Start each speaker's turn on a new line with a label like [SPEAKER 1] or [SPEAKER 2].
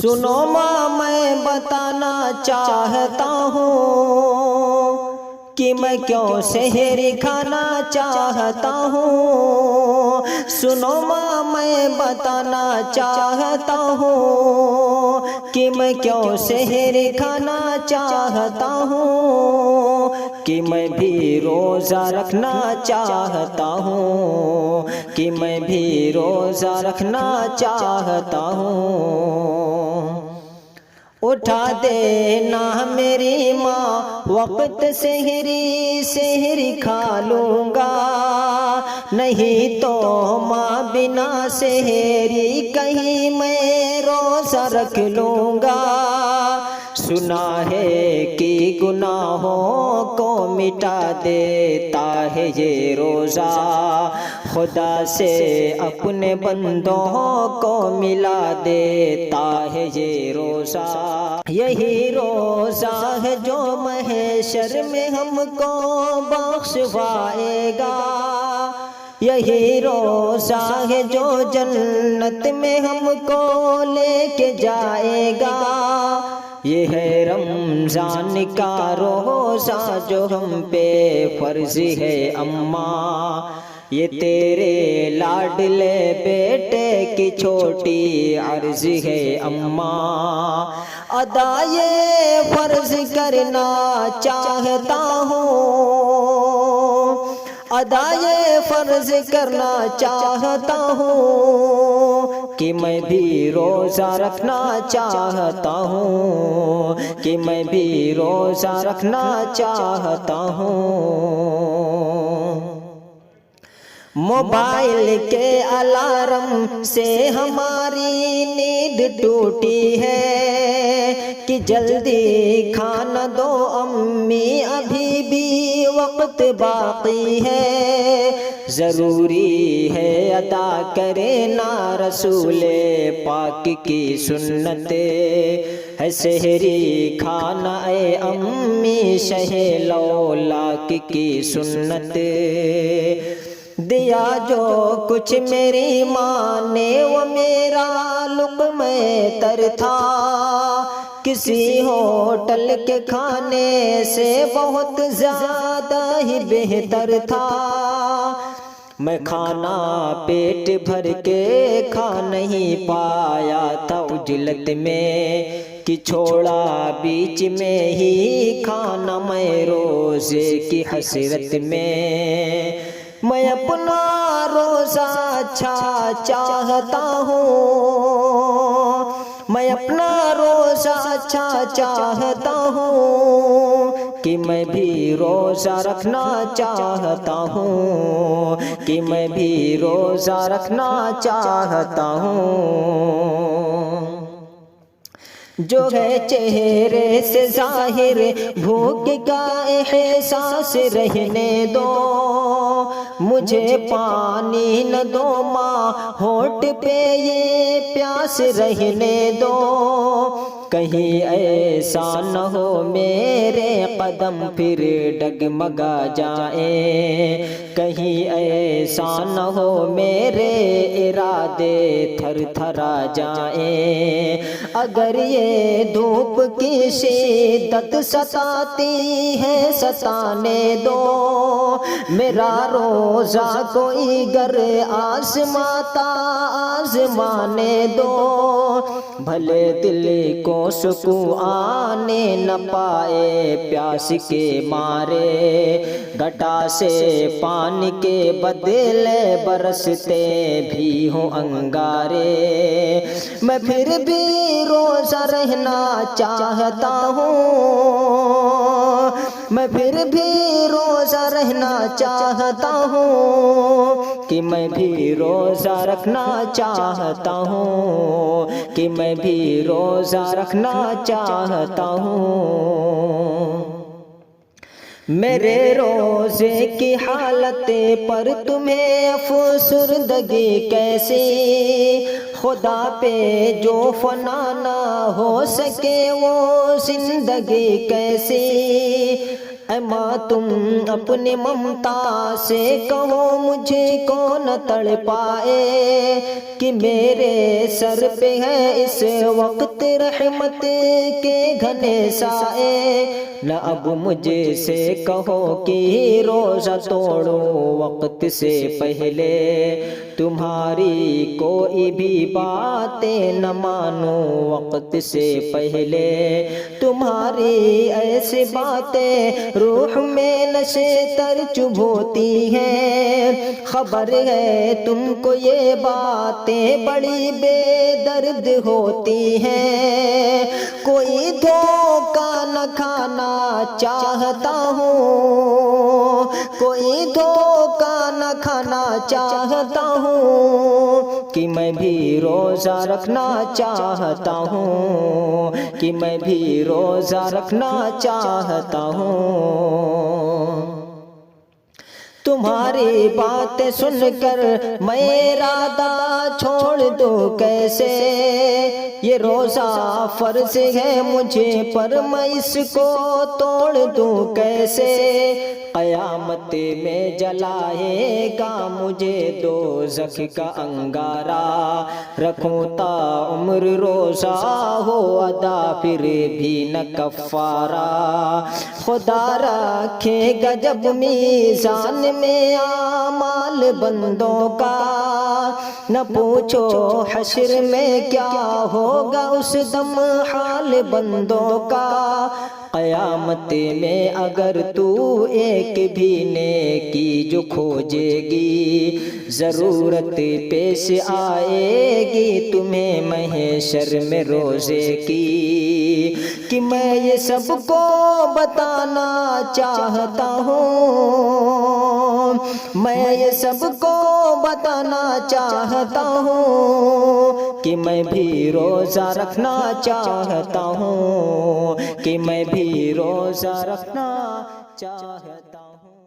[SPEAKER 1] سنو ماں میں بتانا چاہتا ہوں کہ میں کیوں سحری کھانا چاہتا ہوں. سنو ماں میں بتانا چاہتا ہوں کہ میں کیوں سحری کھانا چاہتا ہوں. کہ میں بھی روزہ رکھنا چاہتا ہوں. کہ میں بھی روزہ رکھنا چاہتا ہوں. اٹھا دینا میری ماں وقت سحری کھا لوں گا. نہیں تو ماں بنا سحری کہیں میں روزہ رکھ لوں گا. سنا ہے کہ گناہوں کو مٹا دیتا ہے یہ روزہ. خدا سے اپنے بندوں کو ملا دیتا ہے یہ روزہ. یہی روزہ ہے جو محشر میں ہم کو بخشوائے گا. یہی روزہ ہے جو جنت میں ہم کو لے کے جائے گا. یہ ہے رمضان کا روزہ جو ہم پہ فرض ہے اماں. یہ تیرے لاڈلے بیٹے کی چھوٹی عرض ہے اماں. ادا یہ فرض کرنا چاہتا ہوں. ادا یہ فرض کرنا چاہتا ہوں کہ میں بھی روزہ رکھنا چاہتا ہوں. کہ میں بھی روزہ رکھنا چاہتا ہوں. موبائل کے الارم سے ہماری نیند ٹوٹی ہے کہ جلدی کھانا دو امی ابھی بھی وقت باقی ہے. ضروری ہے ادا کرے نا رسول پاک کی سنت ہے سحری کھانا اے امی شہ لولاک کی سنت. دیا جو کچھ میری ماں نے وہ میرا لقمہ تر تھا. کسی ہوٹل کے کھانے سے بہت زیادہ ہی بہتر تھا. میں کھانا پیٹ بھر کے کھا نہیں پایا تھا عجلت میں کہ چھوڑا بیچ میں ہی کھانا میں روزے کی حسرت میں. میں اپنا روزہ اچھا چاہتا ہوں. میں اپنا روزہ اچھا چاہتا ہوں. کہ میں بھی روزہ رکھنا چاہتا ہوں. کہ میں بھی روزہ رکھنا چاہتا ہوں. جو ہے چہرے سے ظاہر بھوک کا احساس رہنے دو. مجھے پانی نہ دو ماں ہونٹ پہ یہ پیاس رہنے دو. کہیں ایسا نہ ہو میرے قدم پھر ڈگمگا جائیں. کہیں ایسا نہ ہو میرے ارادے تھر تھرا جائیں. اگر یہ دھوپ کی شدت ستاتی ہے ستانے دو. میرا روزہ کوئی گر آزماتا آزمانے دو. بھلے دل کو سکون آنے نہ پائے پیاس کے مارے. گھٹا سے پانی کے بدلے برستے بھی ہوں انگارے. میں پھر بھی روزہ رہنا چاہتا ہوں. میں پھر بھی روزہ رہنا چاہتا ہوں. کہ میں بھی روزہ رکھنا چاہتا ہوں. کہ میں بھی روزہ رکھنا چاہتا ہوں. میرے روزے کی حالت پر تمہیں افسردگی کیسی. خدا پہ جو فنا نہ ہو سکے وہ زندگی کیسی. اے ماں تم اپنے ممتا سے کہو مجھے کو نہ تڑ پائے کہ میرے سر پہ ہے اس وقت رحمت کے گھنے سائے نہ اب مجھے سے کہو کہ روزہ توڑو وقت سے پہلے تمہاری کوئی بھی باتیں نہ مانو وقت سے پہلے تمہاری ایسی باتیں روح میں نشے تر چبھوتی ہیں خبر ہے تم کو یہ باتیں بڑی بے درد ہوتی ہیں کوئی دھوکہ نہ کھانا چاہتا ہوں کوئی دھوکہ نہ کھانا چاہتا ہوں کہ میں بھی روزہ رکھنا چاہتا ہوں کہ میں بھی روزہ رکھنا چاہتا ہوں تمہاری باتیں سن کر میں ارادہ چھوڑ دوں کیسے یہ روزہ فرض ہے مجھے پر میں اس کو توڑ دوں کیسے قیامت میں جلائے گا مجھے دوزخ کا انگارہ رکھوں تا عمر روزہ ہو ادا پھر بھی نہ کفارہ خدا رکھے گا جب میزان میں اعمال بندوں کا نہ پوچھو حشر میں کیا ہوگا اس دم حال بندوں کا قیامت میں اگر تو ایک بھی نیکی جو کھوجے گی ضرورت پیش آئے گی تمہیں محشر میں روزے کی کہ میں یہ سب کو بتانا چاہتا ہوں میں یہ سب کو بتانا چاہتا ہوں کہ میں بھی روزہ رکھنا چاہتا ہوں کہ میں بھی روزہ رکھنا چاہتا ہوں